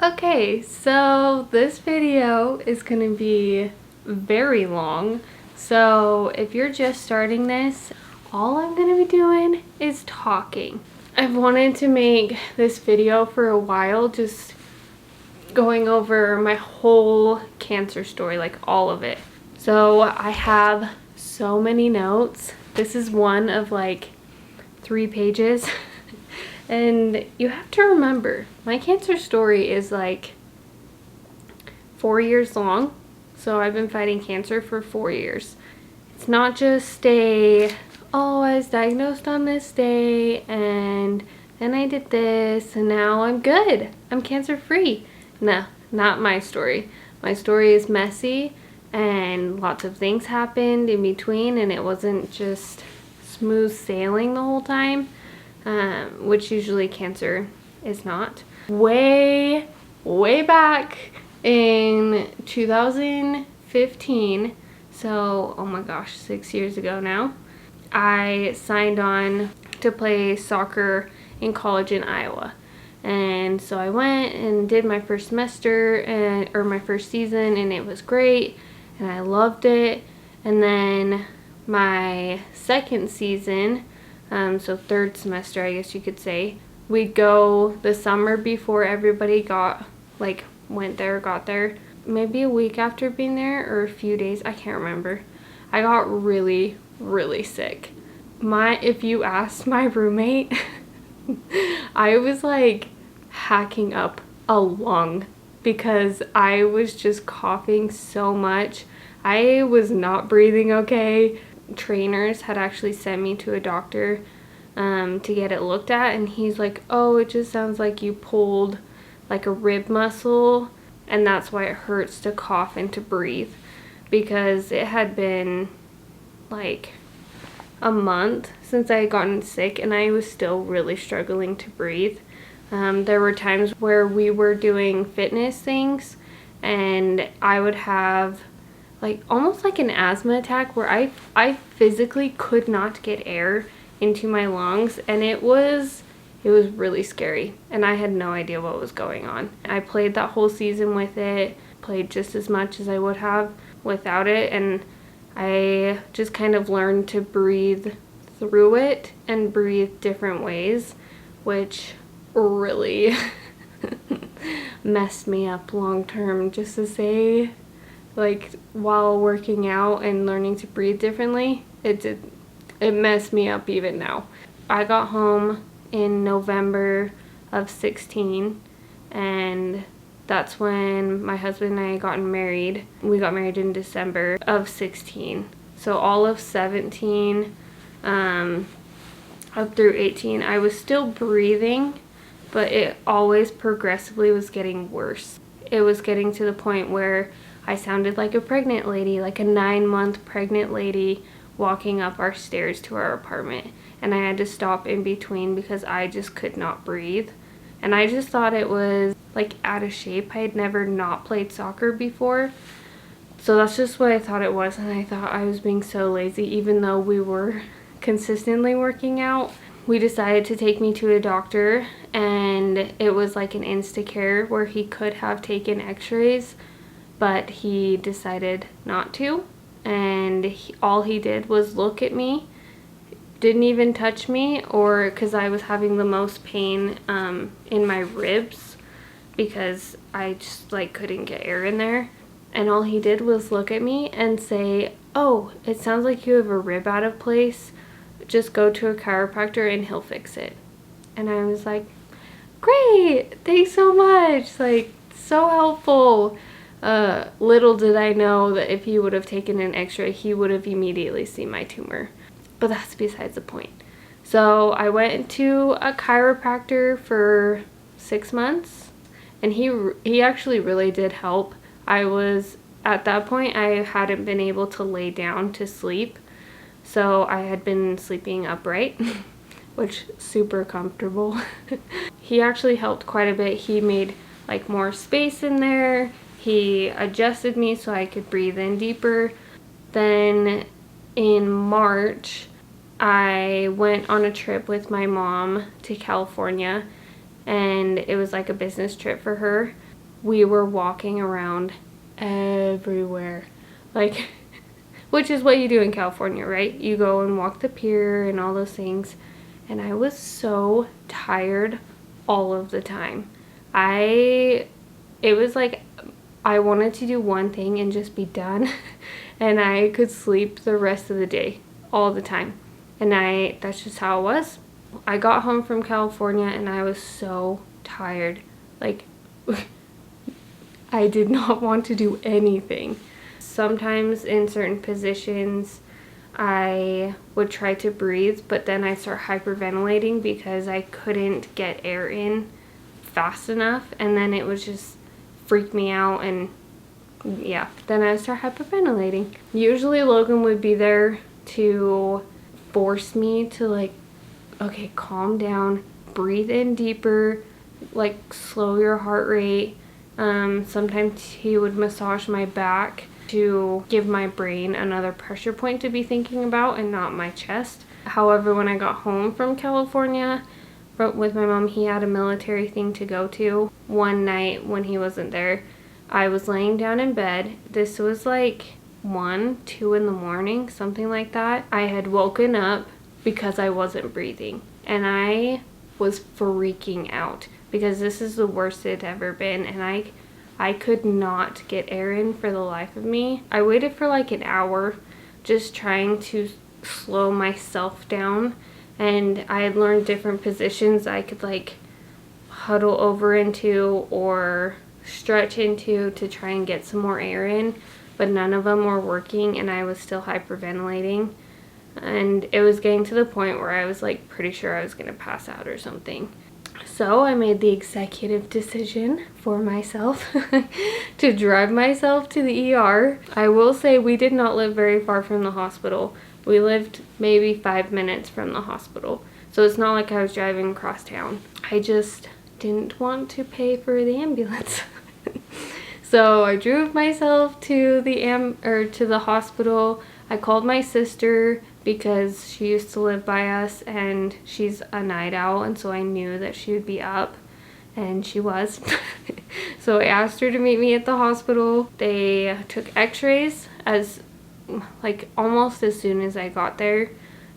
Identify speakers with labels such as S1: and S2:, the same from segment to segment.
S1: Okay, so this video is gonna be very long. So if you're just starting this, all I'm gonna be doing is talking. I've wanted to make this video for a while, just going over my whole cancer story, like all of it. So I have so many notes. This is one of like 3 pages. And you have to remember, my cancer story is like 4 years long. So I've been fighting cancer for 4 years. It's not just oh, I was diagnosed on this day and then I did this and now I'm good. I'm cancer free. No, not my story. My story is messy and lots of things happened in between, and it wasn't just smooth sailing the whole time. Which usually cancer is not. Way back in 2015, so oh my gosh, 6 years ago now, I signed on to play soccer in college in Iowa. And so I went and did my first semester or my first season, and it was great and I loved it. And then my second season, so third semester, I guess you could say, we go the summer before everybody got there, maybe a week after being there or a few days, I can't remember. I got really sick. If you asked my roommate, I was like hacking up a lung because I was just coughing so much. I was not breathing okay. Trainers had actually sent me to a doctor to get it looked at, and he's like, oh, it just sounds like you pulled like a rib muscle, and that's why it hurts to cough and to breathe, because it had been like a month since I had gotten sick and I was still really struggling to breathe. There were times where we were doing fitness things and I would have like almost like an asthma attack where I physically could not get air into my lungs, and it was really scary and I had no idea what was going on. I played that whole season with it, played just as much as I would have without it, and I just kind of learned to breathe through it and breathe different ways, which really messed me up long term, just to say. Like, while working out and learning to breathe differently, it messed me up even now. I got home in November of 16, and that's when my husband and I got married. We got married in December of 16. So all of 17 up through 18, I was still breathing, but it always progressively was getting worse. It was getting to the point where I sounded like a pregnant lady, like a 9-month pregnant lady walking up our stairs to our apartment. And I had to stop in between because I just could not breathe. And I just thought it was like out of shape. I had never not played soccer before. So that's just what I thought it was. And I thought I was being so lazy, even though we were consistently working out. We decided to take me to a doctor, and it was like an Instacare where he could have taken x-rays, but he decided not to. And all he did was look at me, didn't even touch me, or because I was having the most pain in my ribs because I just like couldn't get air in there. And all he did was look at me and say, oh, it sounds like you have a rib out of place. Just go to a chiropractor and he'll fix it. And I was like, great, thanks so much, like so helpful. Little did I know that if he would have taken an x-ray, he would have immediately seen my tumor. But that's besides the point. So I went to a chiropractor for 6 months, and he actually really did help. At that point, I hadn't been able to lay down to sleep, so I had been sleeping upright, which super comfortable. He actually helped quite a bit. He made like more space in there. He adjusted me so I could breathe in deeper. Then in March, I went on a trip with my mom to California, and it was like a business trip for her. We were walking around everywhere, like, which is what you do in California, right? You go and walk the pier and all those things. And I was so tired all of the time. It was like I wanted to do one thing and just be done. And I could sleep the rest of the day, all the time. And that's just how it was. I got home from California and I was so tired. Like, I did not want to do anything. Sometimes in certain positions, I would try to breathe, but then I start hyperventilating because I couldn't get air in fast enough, and then it would just freak me out, and yeah, then I start hyperventilating. Usually Logan would be there to force me to, like, okay, calm down, breathe in deeper, like slow your heart rate. Sometimes he would massage my back to give my brain another pressure point to be thinking about and not my chest. However, when I got home from California with my mom, he had a military thing to go to. One night when he wasn't there, I was laying down in bed. This was like 1, 2 in the morning, something like that. I had woken up because I wasn't breathing, and I was freaking out because this is the worst it had ever been, and I could not get air in for the life of me. I waited for like an hour just trying to slow myself down, and I had learned different positions I could like huddle over into or stretch into to try and get some more air in, but none of them were working and I was still hyperventilating, and it was getting to the point where I was like pretty sure I was gonna pass out or something. So I made the executive decision for myself to drive myself to the ER. I will say we did not live very far from the hospital. We lived maybe 5 minutes from the hospital. So it's not like I was driving across town. I just didn't want to pay for the ambulance. So I drove myself to the hospital. I called my sister because she used to live by us and she's a night owl, and so I knew that she would be up, and she was. So I asked her to meet me at the hospital. They took x-rays almost as soon as I got there.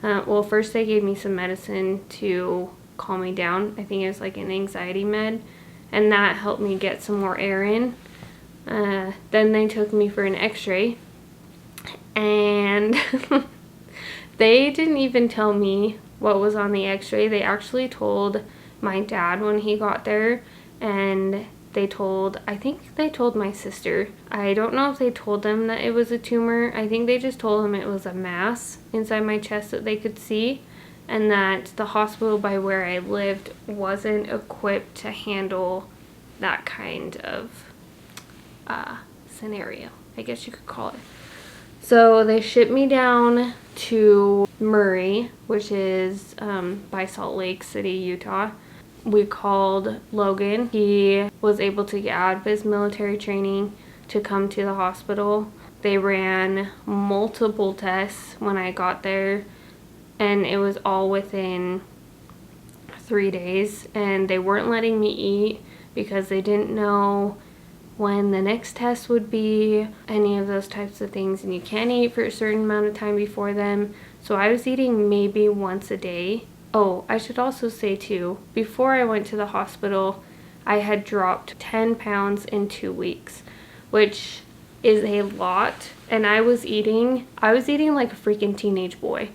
S1: Well, first they gave me some medicine to calm me down. I think it was like an anxiety med, and that helped me get some more air in. Then they took me for an x-ray, and they didn't even tell me what was on the x-ray. They actually told my dad when he got there, and I think they told my sister. I don't know if they told them that it was a tumor. I think they just told them it was a mass inside my chest that they could see, and that the hospital by where I lived wasn't equipped to handle that kind of scenario, I guess you could call it. So they shipped me down to Murray, which is by Salt Lake City, Utah. We called Logan. He was able to get out of his military training to come to the hospital. They ran multiple tests when I got there, and it was all within 3 days, and they weren't letting me eat because they didn't know when the next test would be, any of those types of things, and you can't eat for a certain amount of time before them. So I was eating maybe once a day. Oh, I should also say too, before I went to the hospital, I had dropped 10 pounds in 2 weeks, which is a lot, and I was eating like a freaking teenage boy.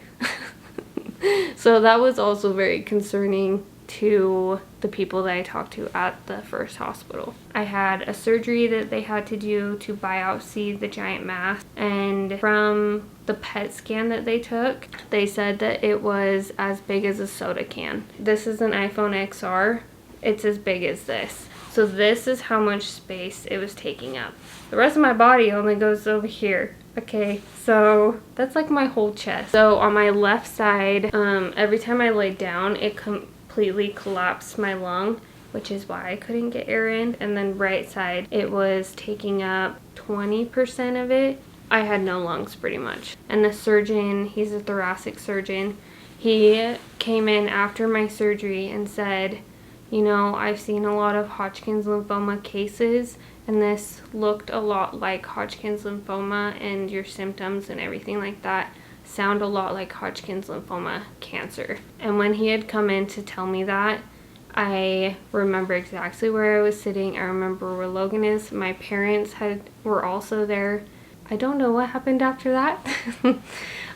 S1: So that was also very concerning to the people that I talked to at the first hospital. I had a surgery that they had to do to biopsy the giant mass, and from the PET scan that they took, they said that it was as big as a soda can. This is an iPhone XR. It's as big as this. So this is how much space it was taking up. The rest of my body only goes over here. Okay, so that's like my whole chest. So on my left side, every time I laid down, it completely collapsed my lung, which is why I couldn't get air in. And then right side, it was taking up 20% of it, I had no lungs pretty much. And the surgeon, he's a thoracic surgeon, he came in after my surgery and said, you know, I've seen a lot of Hodgkin's lymphoma cases, and this looked a lot like Hodgkin's lymphoma, and your symptoms and everything like that sound a lot like Hodgkin's lymphoma cancer. And when he had come in to tell me that, I remember exactly where I was sitting. I remember where Logan is. My parents were also there. I don't know what happened after that.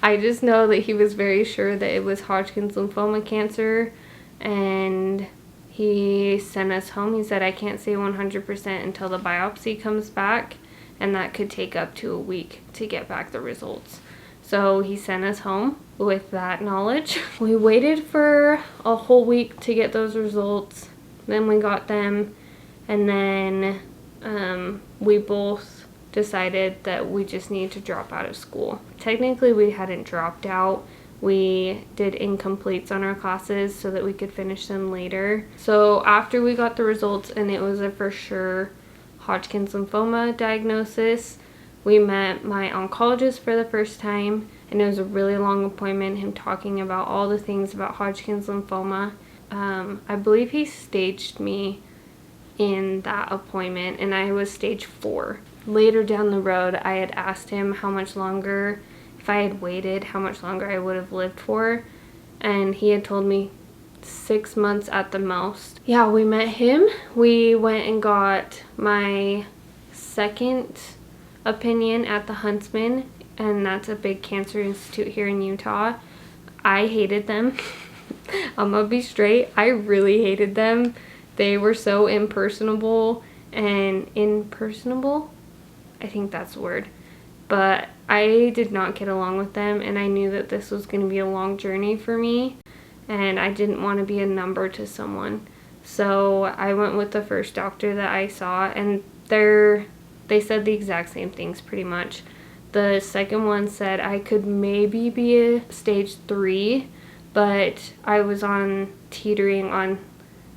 S1: I just know that he was very sure that it was Hodgkin's lymphoma cancer, and he sent us home. He said, I can't say 100% until the biopsy comes back, and that could take up to a week to get back the results. So he sent us home with that knowledge. We waited for a whole week to get those results. Then we got them, and then we both decided that we just needed to drop out of school. Technically, we hadn't dropped out. We did incompletes on our classes so that we could finish them later. So after we got the results and it was a for sure Hodgkin's lymphoma diagnosis, we met my oncologist for the first time, and it was a really long appointment, him talking about all the things about Hodgkin's lymphoma. I believe he staged me in that appointment, and I was stage 4. Later down the road, I had asked him how much longer, if I had waited, how much longer I would have lived for, and he had told me 6 months at the most. Yeah, we met him. We went and got my second opinion at the Huntsman, and that's a big cancer institute here in Utah. I hated them. I'm gonna be straight. I really hated them. They were so impersonable and impersonable. I think that's the word. But I did not get along with them, and I knew that this was going to be a long journey for me, and I didn't want to be a number to someone. So I went with the first doctor that I saw, and they said the exact same things pretty much. The second one said I could maybe be a stage 3, but I was teetering on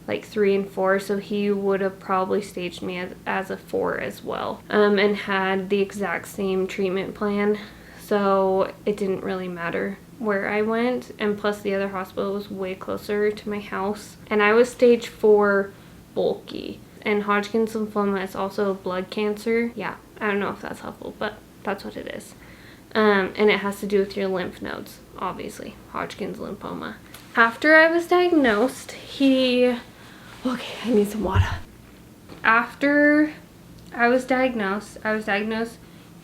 S1: like 3 and 4, so he would have probably staged me as a 4 as well, and had the exact same treatment plan, so it didn't really matter where I went. And plus the other hospital was way closer to my house, and I was stage 4 bulky, and Hodgkin's lymphoma is also a blood cancer. Yeah, I don't know if that's helpful, but that's what it is. And it has to do with your lymph nodes, obviously, Hodgkin's lymphoma. After I was diagnosed, okay, I need some water. After I was diagnosed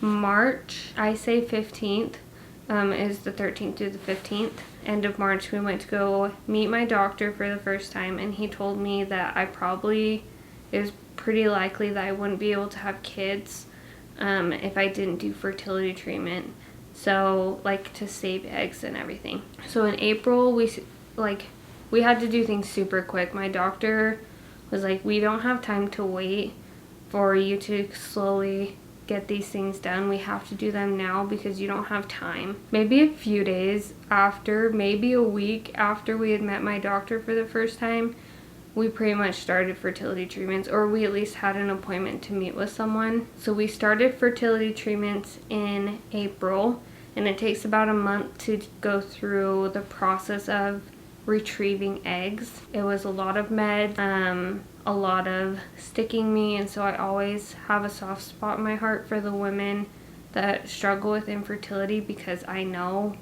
S1: March, I say 15th, is the 13th to the 15th. End of March, we went to go meet my doctor for the first time, and he told me that it was pretty likely that I wouldn't be able to have kids if I didn't do fertility treatment. So, like, to save eggs and everything. So in April, we had to do things super quick. My doctor was like, we don't have time to wait for you to slowly get these things done. We have to do them now because you don't have time. Maybe a few days after, maybe a week after we had met my doctor for the first time, we pretty much started fertility treatments, or we at least had an appointment to meet with someone. So we started fertility treatments in April, and it takes about a month to go through the process of retrieving eggs. It was a lot of meds, a lot of sticking me, and so I always have a soft spot in my heart for the women that struggle with infertility, because I know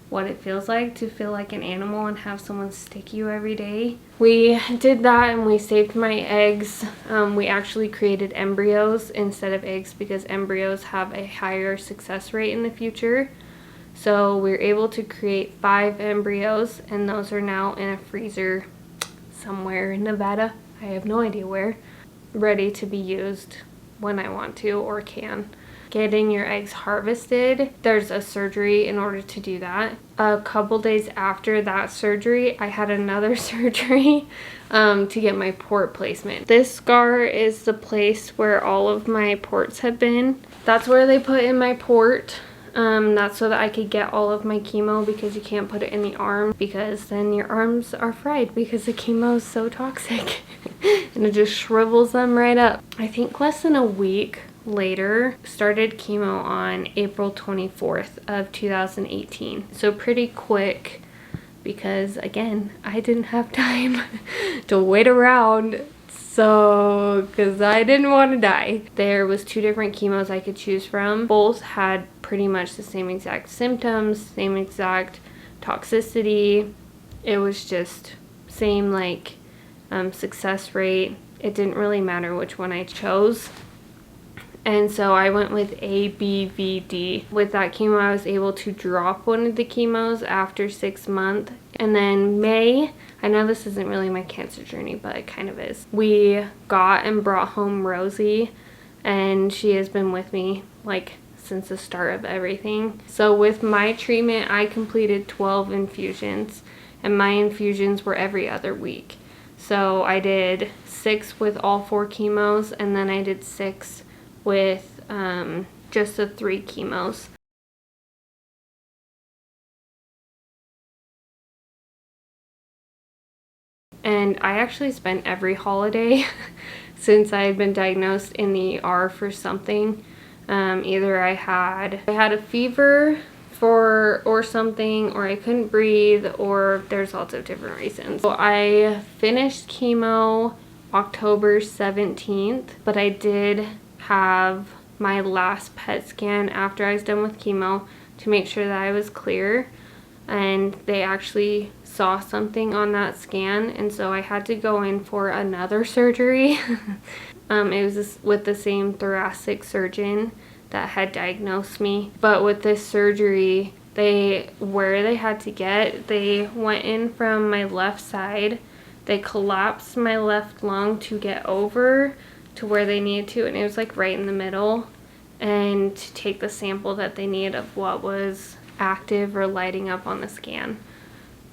S1: what it feels like to feel like an animal and have someone stick you every day. We did that, and we saved my eggs. We actually created embryos instead of eggs because embryos have a higher success rate in the future. So we were able to create 5 embryos, and those are now in a freezer somewhere in Nevada. I have no idea where. Ready to be used when I want to or can. Getting your eggs harvested, there's a surgery in order to do that. A couple days after that surgery, I had another surgery to get my port placement. This scar is the place where all of my ports have been. That's where they put in my port. That's so that I could get all of my chemo, because you can't put it in the arm because then your arms are fried because the chemo is so toxic and it just shrivels them right up. I think less than a week later. Started chemo on April 24th of 2018. So pretty quick because, again, I didn't have time to wait around. So, because I didn't want to die. There was 2 different chemos I could choose from. Both had pretty much the same exact symptoms, same exact toxicity. It was just same like success rate. It didn't really matter which one I chose. And so I went with A, B, V, D. With that chemo, I was able to drop one of the chemos after 6 months. And then May, I know this isn't really my cancer journey, but it kind of is. We got and brought home Rosie, and she has been with me like since the start of everything. So with my treatment, I completed 12 infusions, and my infusions were every other week. So I did 6 with all 4 chemos, and then I did 6 with just the 3 chemos. And I actually spent every holiday since I had been diagnosed in the ER for something. Either I had a fever or something, or I couldn't breathe, or there's lots of different reasons. So I finished chemo October 17th, but I did have my last PET scan after I was done with chemo to make sure that I was clear, and they actually saw something on that scan, and so I had to go in for another surgery. It was with the same thoracic surgeon that had diagnosed me, but with this surgery, they went in from my left side. They collapsed my left lung to get over to where they needed to, and it was like right in the middle, and to take the sample that they needed of what was active or lighting up on the scan.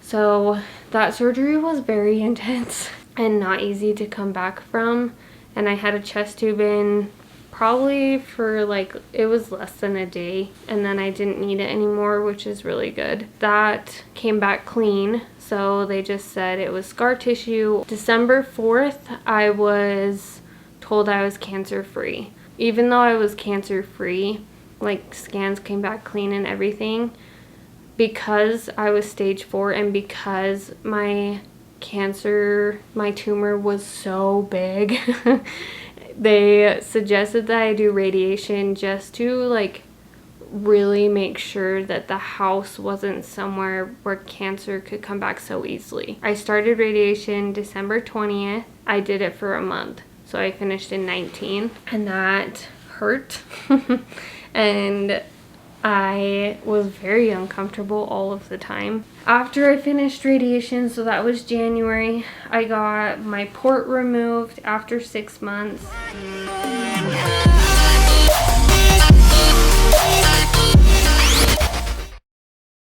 S1: So that surgery was very intense and not easy to come back from, and I had a chest tube in probably for like, it was less than a day, and then I didn't need it anymore, which is really good. That came back clean, so they just said it was scar tissue. December 4th, I was told I was cancer free. Even though I was cancer free, like scans came back clean and everything, because I was stage 4 and because my tumor was so big, they suggested that I do radiation just to like really make sure that the house wasn't somewhere where cancer could come back so easily. I started radiation December 20th. I did it for a month. So I finished in 19, and that hurt. And I was very uncomfortable all of the time. After I finished radiation, so that was January, I got my port removed after 6 months.